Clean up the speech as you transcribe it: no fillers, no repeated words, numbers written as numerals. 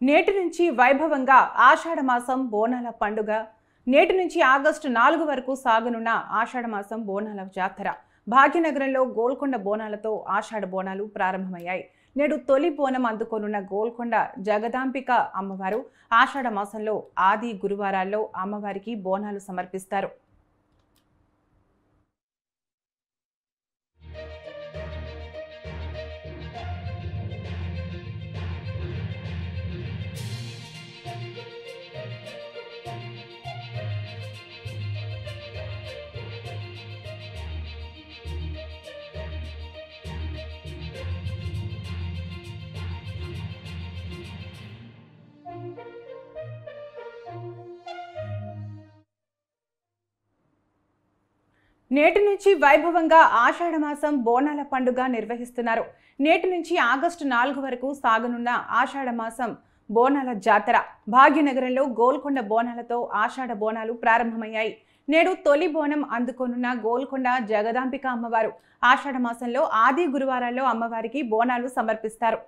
నేటి నుంచి వైభవంగా ఆషాఢ మాసం బోనాల పండుగ. నేటి నుంచి ఆగస్టు 4 వరకు సాగనున్న ఆషాఢ మాసం బోనాల జాతర. భాగ్యనగరంలో గోల్కొండ బోనాలతో ఆషాఢ బోనాలు ప్రారంభమయ్యాయి. నేడు తొలి బోనం అందుకోనున్న గోల్కొండ జగదాంబిక అమ్మవారు ఆషాఢ మాసంలో ఆది గురువారాల్లో అమ్మవారికి బోనాలు సమర్పిస్తారు. నేటి నుంచి వైభవంగా ఆషాఢ మాసం బోనాల పండుగ నిర్వహిస్తున్నారు. నేటి నుంచి ఆగస్టు 4 వరకు సాగనున్న ఆషాఢ మాసం బోనాల జాతర. భాగ్యనగరంలో గోల్కొండ బోనాలతో ఆషాఢ బోనాలు ప్రారంభమయ్యాయి. నేడు తొలి బోనం అందుకోనున్న గోల్కొండ జగదాంబిక అమ్మవారు ఆషాఢ మాసంలో ఆది గురువారాల్లో అమ్మవారికి బోనాలు సమర్పిస్తారు.